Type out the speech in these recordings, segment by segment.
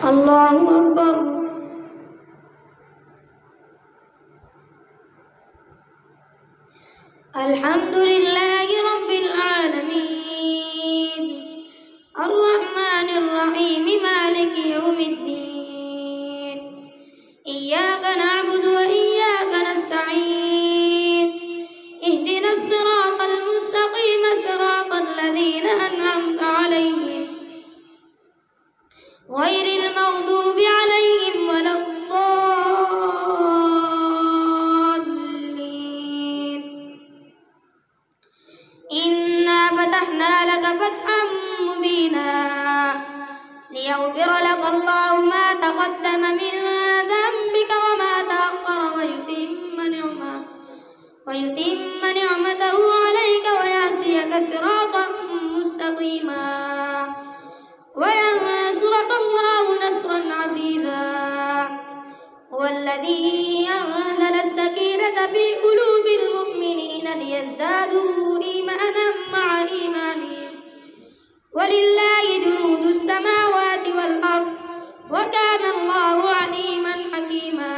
الله أكبر. الحمد لله رب العالمين الرحمن الرحيم مالك يوم الدين إياك نعبد وإياك نستعين اهدنا الصراط المستقيم صراط الذين أنعمت عليهم غير المغضوب عليهم ولا الضالين. إنا فتحنا لك فتحا مبينا ليغفر لك الله ما تقدم من ذنبك وما تأخر ويتم نعمته عليك ويهديك صراطا مستقيما وينصرك الله نصرا عزيزا. هو الذي أنزل السكينة في قلوب المؤمنين ليزدادوا إيمانا مع إيمانهم ولله جنود السماوات والأرض وكان الله عليما حكيما.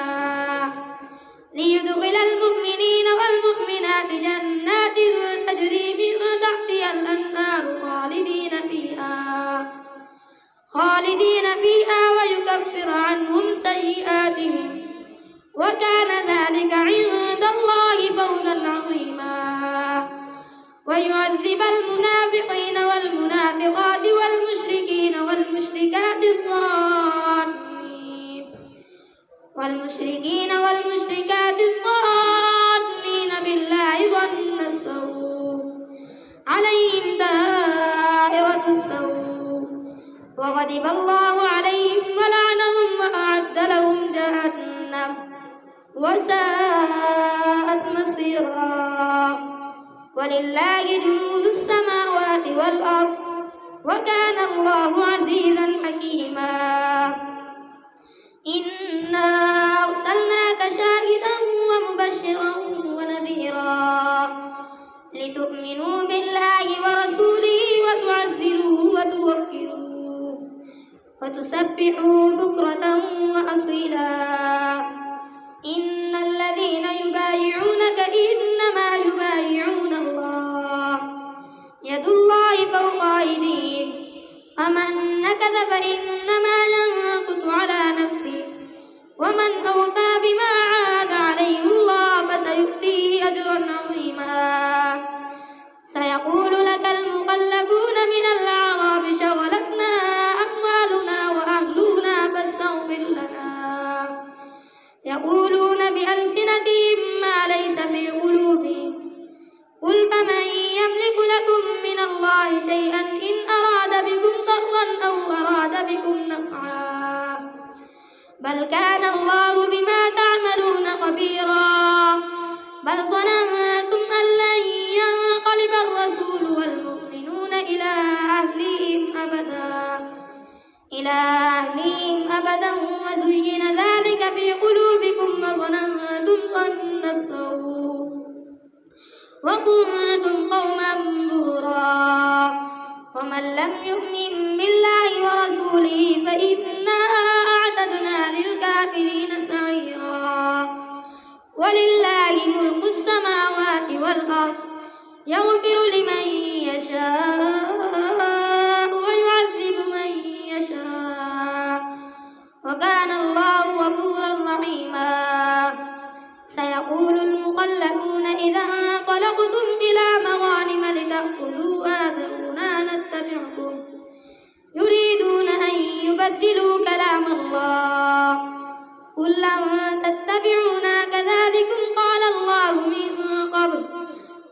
ليدخل المؤمنين والمؤمنات جنات تجري من تحتها الأنهار خالدين فيها ويكفر عنهم سيئاتهم وكان ذلك عند الله فوزا عظيما. ويعذب المنافقين والمنافقات والمشركين والمشركات الظانين بالله ظن السوء عليهم دائرة السوء وغضب الله عليهم ولعنهم وأعد لهم جهنم وساءت مصيرا. ولله جنود السماوات والأرض وكان الله عزيزا حكيما. إنا أرسلناك شاهدا ومبشرا ونذيرا لتؤمنوا بالله ورسوله وتعزروه وتوقروه وتسبحوا بكرة وأصيلا. إن الذين يبايعونك إنما يبايعون الله يد الله فوق أيديهم ومن نكث فإنما ينكث على نفسه ومن أوفى بما عاهد عليه الله فسيؤتيه أجرا عظيما. سيقول لك المخلفون من الأعراب شغلتنا أموالنا وأهلنا فاستغفر لنا يقولون بألسنتهم ما ليس في قلوبهم قل فمن يملك لكم من الله شيئا إن أراد بكم ضرا أو أراد بكم نفعا بل كان الله بما تعملون خبيرا. بل ظننتم أن لن ينقلب الرسول والمؤمنون إلى أهليهم أبدا وزين ذلك في قلوبكم وظننتم ظن السوء وكنتم قوما بورا. ومن لم يؤمن بالله ورسوله فإنا أعتدنا للكافرين سعيرا. ولله ملك السماوات والأرض يغفر لمن يشاء ويعذب من يشاء وكان الله غفورا رحيما. سيقول المخلفون إذا انطلقتم إلى مغانم لتأخذوها ذرونا نتبعكم يريدون أن يبدلوا كلام الله قل لن تتبعونا كذلكم قال الله من قبل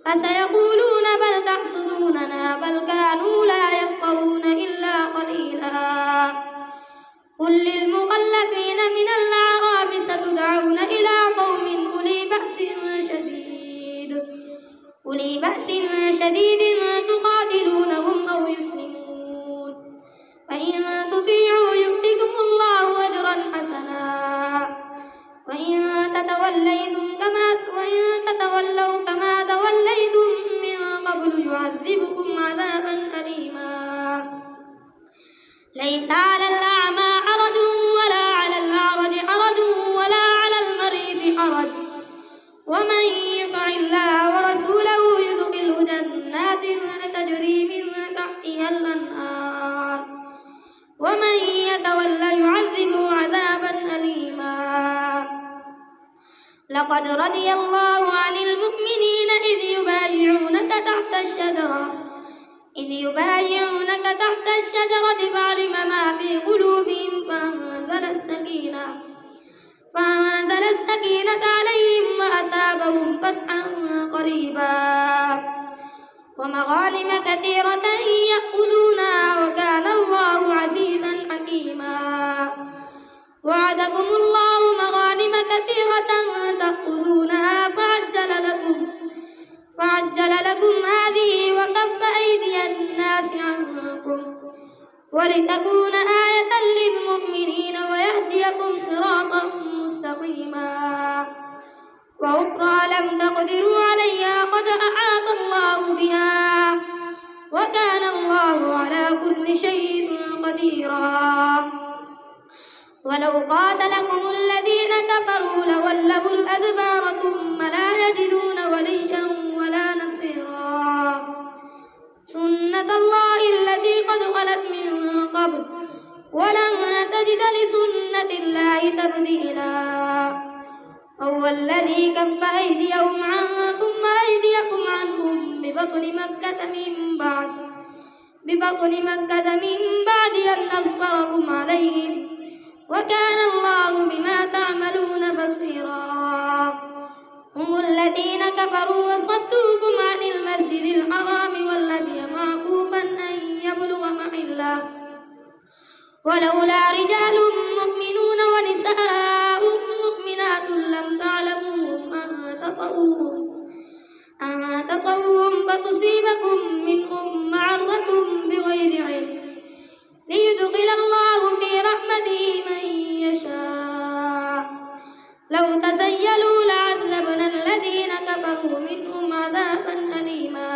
فسيقولون بل تحسدوننا بل كانوا لا يفقهون إلا قليلا. قل للمخلفين من الأعراب ستدعون إلى قوم أولي بأس شديد تقاتلونهم أو يسلمون فإن تطيعوا يؤتكم الله أجرا حسنا وإن تتولوا كما توليتم من قبل يعذبكم عذابا أليما. ليس على الأعمى حرج ولا على الأعرج حرج ولا على المريض حرج ومن يطع الله ورسوله يدخله جنات تجري من تحتها الأنهار ومن يتولى يعذبه عذابا أليما. لقد رضي الله عن المؤمنين إذ يبايعونك تحت الشجرة فعلم ما في قلوبهم فأنزل السكينة عليهم وأثابهم فتحا قريبا ومغانم كثيرة يأخذونها وكان الله عزيزا حكيما. وعدكم الله مغانم كثيرة تأخذونها فعجل لكم هذه وكف أيدي الناس عنكم ولتكون آية للمؤمنين ويهديكم صراطا مستقيما. وأخرى لم تقدروا عليها قد أحاط الله بها وكان الله على كل شيء قديرا. ولو قاتلكم الذين كفروا لولوا الأدبار ثم لا يجدون وليا ولا نصيرا. سنة الله التي قد خلت من قبل ولن تجد لسنة الله تبديلا. هو الذي كف أيديهم عنكم وأيديكم عنهم ببطن مكة من بعد أن أظفركم عليهم وكان الله بما تعملون بصيرا. هم الذين كفروا وصدوكم عن المسجد الحرام والهدي معكوفا أن يبلغ محله ولولا رجال مؤمنون ونساء مؤمنات لم تعلموهم أن تطؤوهم فتصيبكم منهم معرة بغير علم ليدخل الله في رحمته من يشاء. لو تزيلوا لعذبنا الذين كفروا منهم عذابا أليما.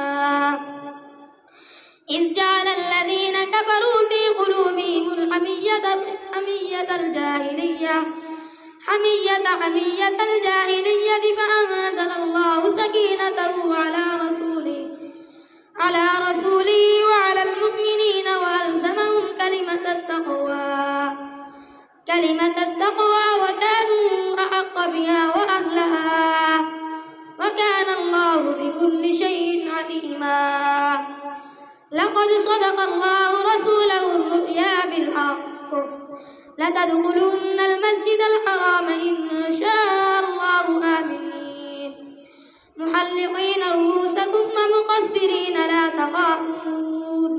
إذ جعل الذين كفروا في قلوبهم حمية الجاهلية فأنزل الله سكينته على رسوله وعلى المؤمنين وألزمهم كلمة التقوى وكانوا أحق بها وأهلها وكان الله بكل شيء عليما. لقد صدق الله رسوله الرؤيا بالحق لتدخلن المسجد الحرام إن شاء الله آمنين محلقين رؤوسكم ومقصرين لا تخافون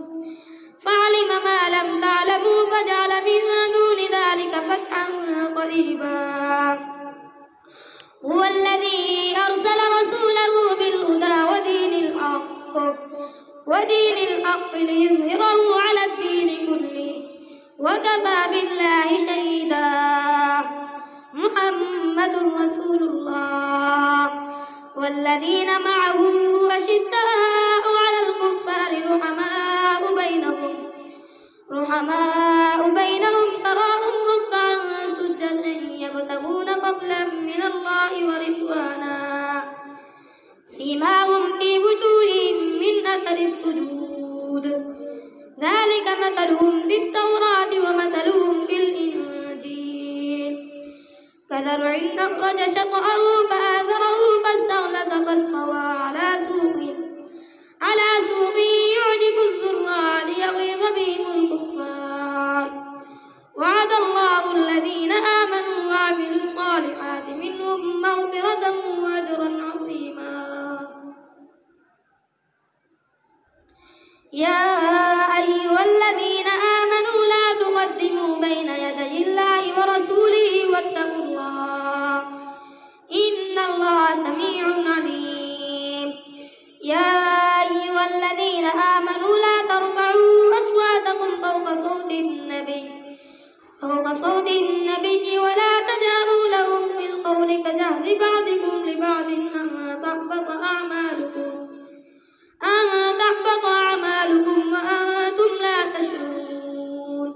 فعلم ما لم تعلموا فجعل من دون ذلك فتحا قريبا. هو الذي أرسل رسوله بالهدى ودين الحق ليظهره على الدين كله وكفى بالله شهيدا. محمد رسول الله والذين معه أشداء على الكفار رحماء بينهم تراهم ركعا سجدا يبتغون فضلا من الله ورضوانا سيماهم في وجوههم من أثر السجود ذلك مثلهم بالتوراة ومثلهم بالإنجيل كزرع أخرج شطأه فآزره فاستغلظ فاستوى على سوقه يعجب الزراع ليغيظ بهم الكفار. وعد الله الذين آمنوا وعملوا الصالحات منهم مغفرة وأجرا عظيما. يا أيها الذين آمنوا لا تقدموا بين يدي الله ورسوله واتقوا الله إن الله سميع عليم. يا أيها الذين آمنوا لا ترفعوا أصواتكم فوق صوت النبي ولا تجهروا له بالقول كجهر بعضكم لبعض أن تحبط أعمالكم وأنتم لا تشعرون.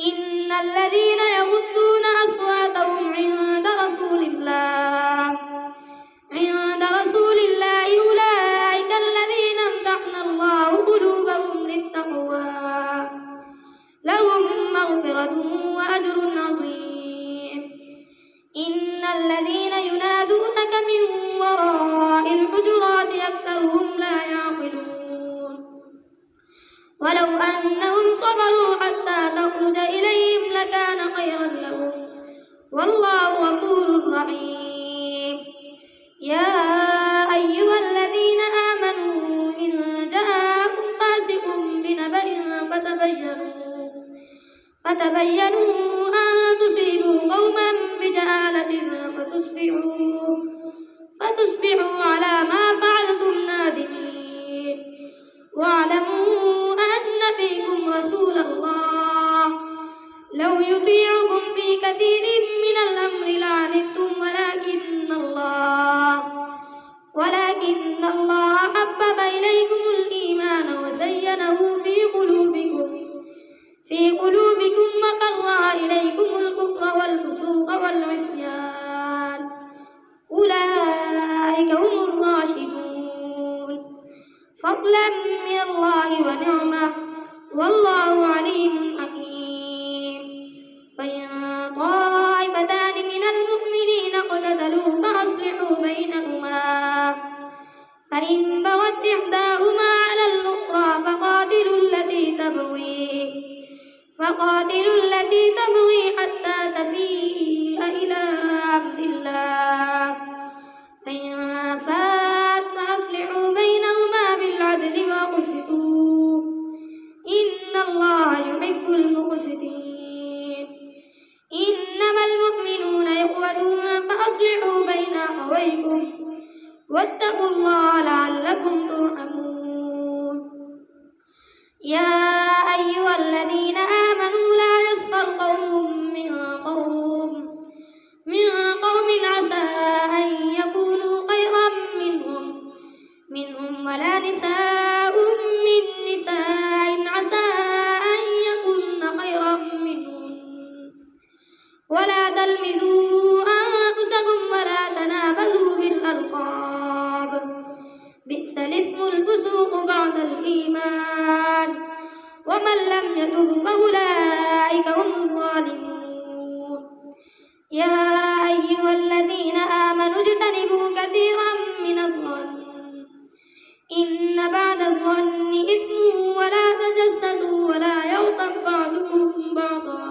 إن الذين يغضون أصواتهم عند رسول الله أولئك الذين امتحن الله قلوبهم للتقوى لهم مغفرة وأجر عظيم. إن الذين ينادونك من وراء الحجرات أكثرهم لا يعقلون ولو أنهم صبروا حتى تخرج إليهم لكان خيرا لهم والله غفور رحيم. يا أيها الذين آمنوا إن جاءكم فاسق بنبأ فتبينوا أن تصيبوا قوما بجهالة فتصبحوا على ما فعلتم نادمين. واعلموا أن فيكم رسول الله لو يطيعكم في كثير من الأمر لعنتم ولكن الله حبب إليكم الإيمان وزينه في قلوبكم وكره إليكم الكفر والفسوق والعصيان أولئك هم الراشدون فضلا من الله ونعمة والله عليم حكيم. فإن طائفتان من المؤمنين اقتتلوا فأصلحوا بينهما فإن بغت إحداهما على الأخرى فقاتلوا التي تبغي حتى تفيء إلى أمر الله فإن فات فأصلحوا بينهما بالعدل وأقسطوا إن الله يحب المقسطين. إنما المؤمنون إخوة فأصلحوا بين أخويكم واتقوا الله لعلكم ترحمون. يا أيها الذين آمنوا لا يسخر قوم من قوم عسى أن يكونوا خيرا منهم ولا نساء من نساء عسى أن يكون خيرا منهم ولا تلمزوا أنفسكم ولا تنابزوا بالألقاب بئس الاسم الفسوق بعد الإيمان ومن لم يتب فأولئك هم الظالمون. يا أيها الذين آمنوا اجتنبوا كثيرا من الظن إن بعد الظن إثم ولا تجسسوا ولا يغتب بعضكم بعضا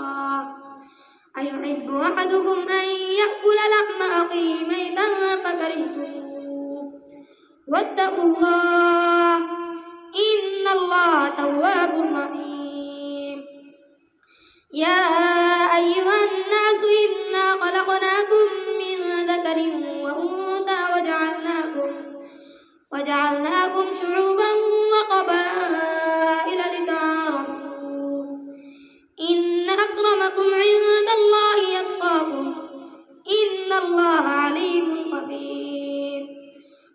أيحب أحدكم أن يأكل لحم أخيه ميتا فكرهتموه واتقوا الله إن الله تواب رحيم. يا أيها الناس إنا خلقناكم من ذكر وأنثى وجعلناكم شعوبا وقبائل لتعارفوا إن أكرمكم عند الله يتقاكم إن الله عليم خبير.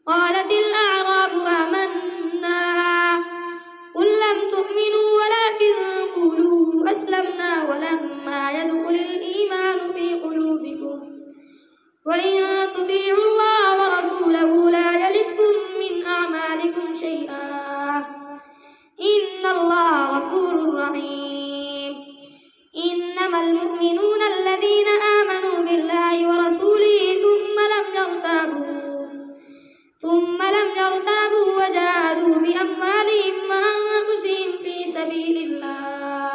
قالت الأعراب آمنا قل لم تؤمنوا ولكن قولوا أسلمنا ولما يدخل الإيمان في قلوبكم وإن تطيعوا الله ورسوله لا يلدكم من أعمالكم شيئا إن الله غفور رحيم. إنما المؤمنون الذين آمنوا بالله ورسوله ثم لم يرتابوا وجاهدوا بأموالهم وأنفسهم في سبيل الله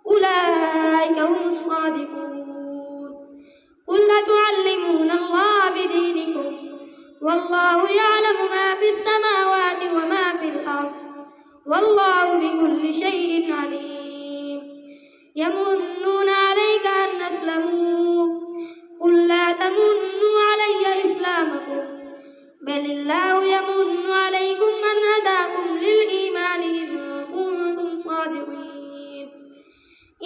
أولئك هم الصادقون. قل أتعلمون الله بدينكم والله يعلم ما في السماوات وما في الأرض والله بكل شيء عليم. يمنون عليك أن أسلموا قل لا تمنوا علي إسلامكم بل الله يمن عليكم أن هداكم للإيمان إن كنتم صادقين.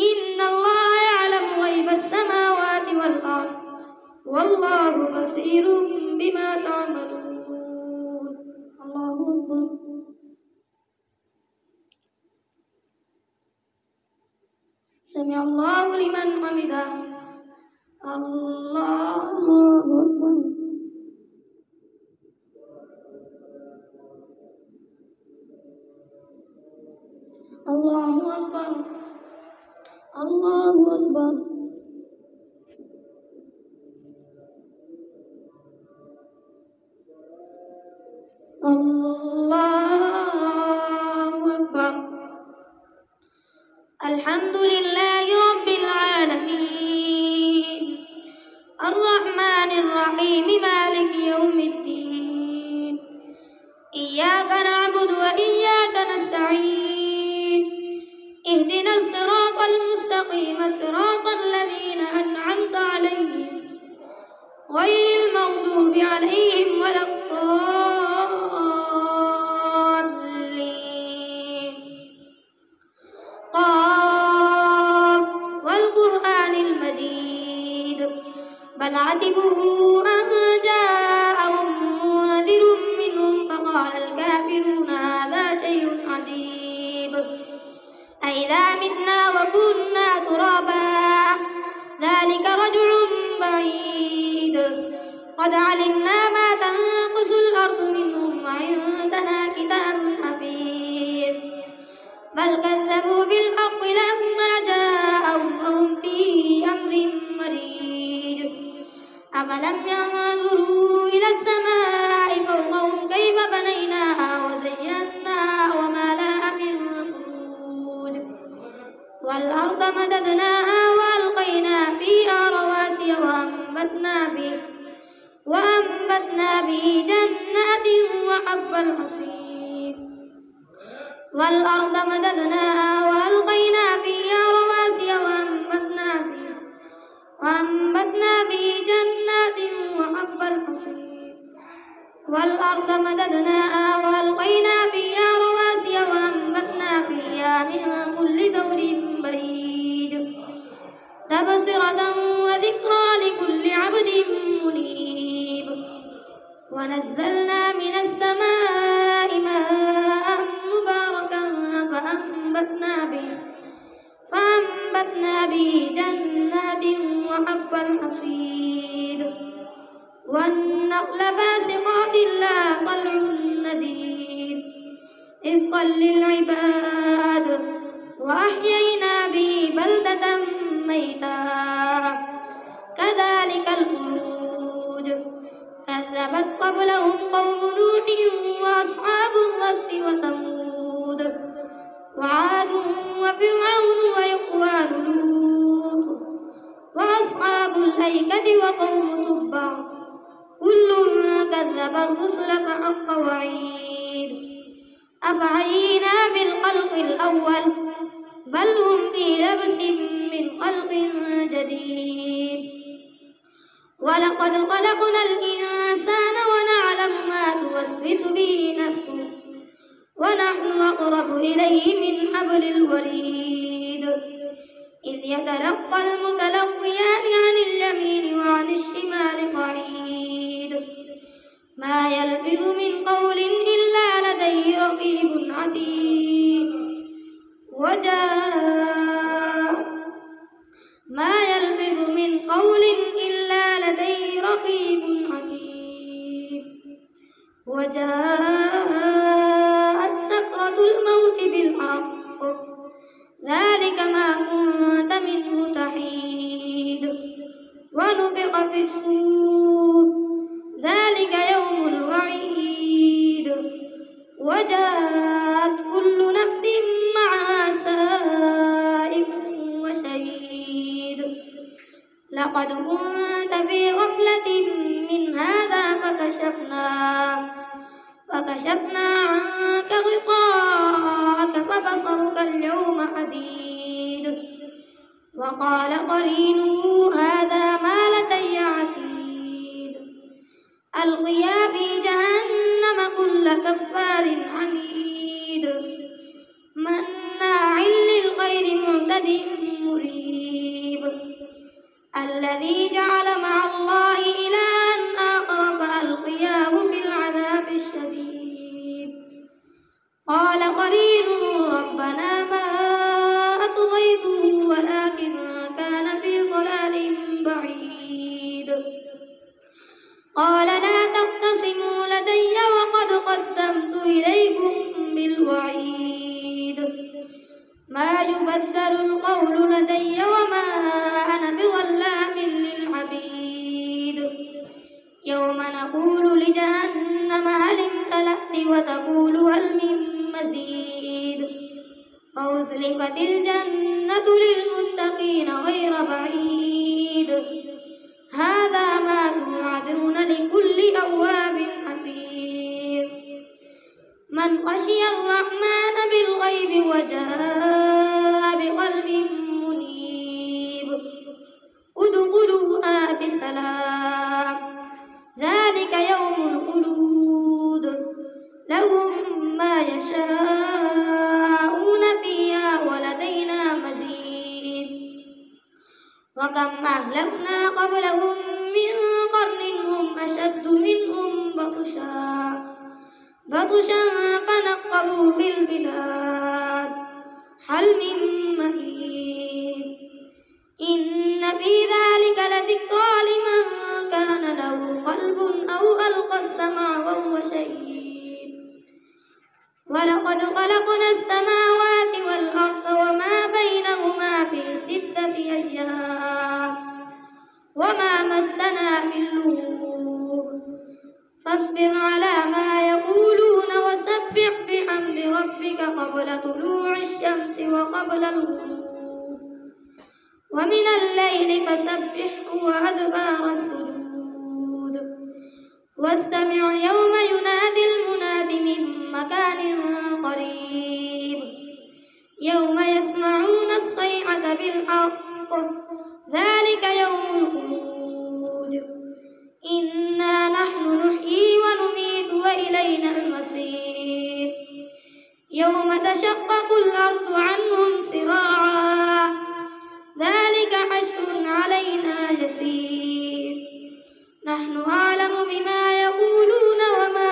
إن الله يعلم غيب السماوات والأرض والله بصير بما تعملون. الله أكبر. سمع الله لمن حمده. الله أكبر. الله أكبر. الله أكبر. الله أكبر. الحمد لله رب العالمين الرحمن الرحيم مالك يوم الدين إياك نعبد وإياك نستعين اهدنا الصراط المستقيم صراط الذين أنعمت عليهم غير المغضوب عليهم ولا الضالين. قاف والقرآن المجيد بل عجبوا أن جاءهم منذر منهم فقال الكافرون هذا شيء عجيب أإذا متنا وكنا ترابا ذلك رجع بعيد قد علمنا ما تنقص الأرض منهم وعندنا كتاب حفيظ بل كذبوا بالحق لما جاءهم وهم في أمر مريج أفلم ينظروا إلى السماء فوقهم كيف بنيناها وزيناها وما لها من فروج والأرض مددناها وألقينا فيها رواسي وأنبتنا به جنات وحب الحصيد والأرض مددناها وألقينا فيها رواسي وأنبتنا به جنات وحب الحصيد والأرض مددناها وألقينا فيها رواسي وأنبتنا فيها من كل زوج بهيج تبصرة وذكرى لكل عبد منيب ونزلنا من السماء ماء مباركا فأنبتنا به جنات وحب الحصيد والنخل باسقات لها طلع نضيد رزقا للعباد وأحيينا به بلدة ميتا كذلك الخروج كذبت قبلهم قوم نوح وأصحاب الرس وثمود وعاد وفرعون وإخوان لوط وأصحاب الأيكة وقوم تبع كل كذب الرسل فحق وعيد أفعينا بالخلق الأول بل هم في لبس من خلق جديد ولقد خلقنا الإنسان ونعلم ما توسوس به نفسه ونحن أقرب إليه من حبل الوريد إذ يتلقى المتلقيان عن اليمين وعن الشمال قعيد ما يلفظ من قول إلا لديه رقيب عتيد ما يلفظ من قول إلا لديه رقيب عتيد وجاءت سكرة الموت بالحق ذلك ما كنت منه تحيد ونفخ في الصور ذلك يوم الوعيد وجاءت كل نفس معها سائق وشهيد لقد كنت في غفلة من هذا فكشفنا عنك غطاءك فبصرك اليوم حديد وقال قرينه هذا ما لدي عتيد ألقيا في جهنم كل كفار عنيد مناع للخير معتد مريب الذي جعل مع الله إلها آخر فألقياه في العذاب الشديد قال قرينه ربنا ما أطغيته ولكن كان في ضلال بعيد قال لا تختصموا لدي وقد قدمت إليكم بالوعيد ما يبدل القول لدي وما أنا بظلام للعبيد يوم نقول لجهنم هل امتلأت وتقول هل من مزيد وأزلفت الجنة للمتقين غير بعيد هذا ما توعدون لكل أواب حفيظ من خشي الرحمن بالغيب وجاء بقلب منيب ادخلوها بسلام ذلك يوم الخلود لهم ما يشاءون فيها ولدينا مزيد وكم أهلكنا قبلهم من قرن هم أشد منهم بطشا فنقبوا بالبلاد هل من محيص إن في ذلك لذكرى لمن كان له قلب أو ألقى السمع وهو شهيد ولقد خلقنا السماوات والأرض وما بينهما في 6 أيام وما مسنا من لغوب فاصبر على ما يقولون وسبح بحمد ربك قبل طلوع الشمس وقبل الغروب ومن الليل فسبحه وأدبار السجود واستمع يوم ينادي المناد من مكان قريب يوم يسمعون الصيحة بالحق ذلك يوم الخروج إنا نحن نحيي ونميت وإلينا المصير يوم تشقق الأرض عنهم سراعا ذلك حشر علينا يسير نحن أعلم بما يقولون وما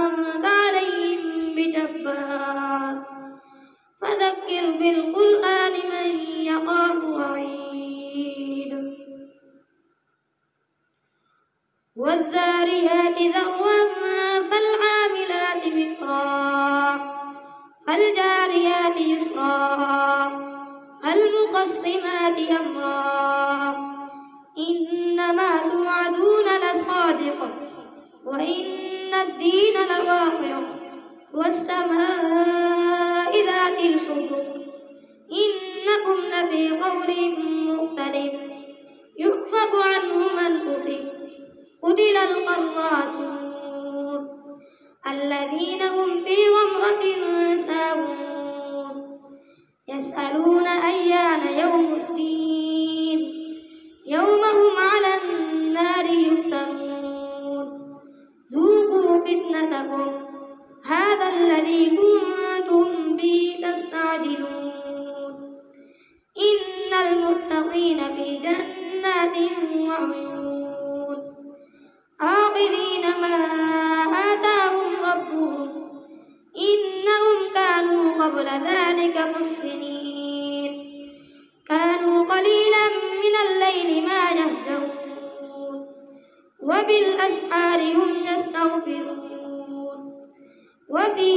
أنت عليهم بجبار فذكر بالقرآن من يخاف وعيد والذاريات ذروا فالعاملات وقرا فالجاريات يسرا المقسمات أمرا إنما توعدون لصادق وإن الدين لواقع والسماء ذات الحبك إنكم لفي قول مختلف يؤفك عنه من أفك قتل القراصون الذين هم في غمرة ساهون يسألون أيان يوم الدين يوم هم على النار يفتنون ذوقوا فتنتكم هذا الذي كنتم به تستعجلون إن المتقين في جنات وعيون آخذين ما آتاهم ربهم إنهم كانوا قبل ذلك محسنين كانوا قليلا من الليل ما يهجعون وبالأسحار هم يستغفرون وفي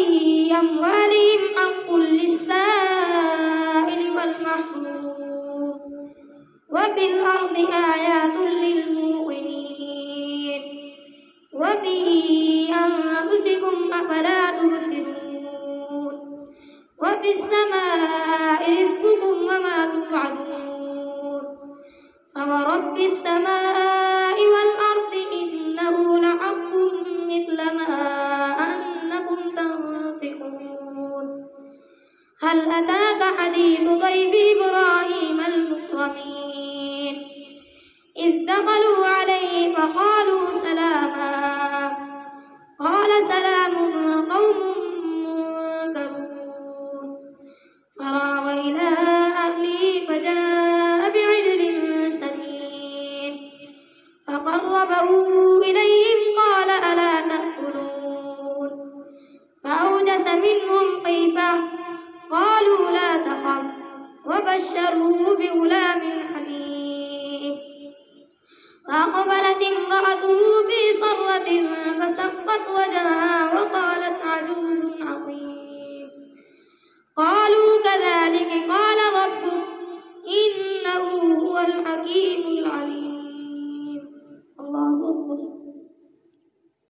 أموالهم حق للسائل والمحروم وفي الأرض آيات للموقنين وفي أنفسكم أفلا تبصرون وفي السماء رزقكم وما توعدون فورب السماء والأرض إنه لحق مثل ما أنكم تنطقون هل أتاك حديث ضيف إبراهيم المكرمين إذ دخلوا عليه فقالوا سلاما قال سلام قوم منكرون فراغ إلى أهله فجاء بعجل سمين فقربه إليهم قال ألا تأكلون فأوجس منهم خيفة قالوا لا تخف وبشروه بغلام حليم. فأقبلت امرأته بصرة فسقت وجهها وقالت عجوز عقيم. قالوا كذلك قال ربك إنه هو الحكيم العليم.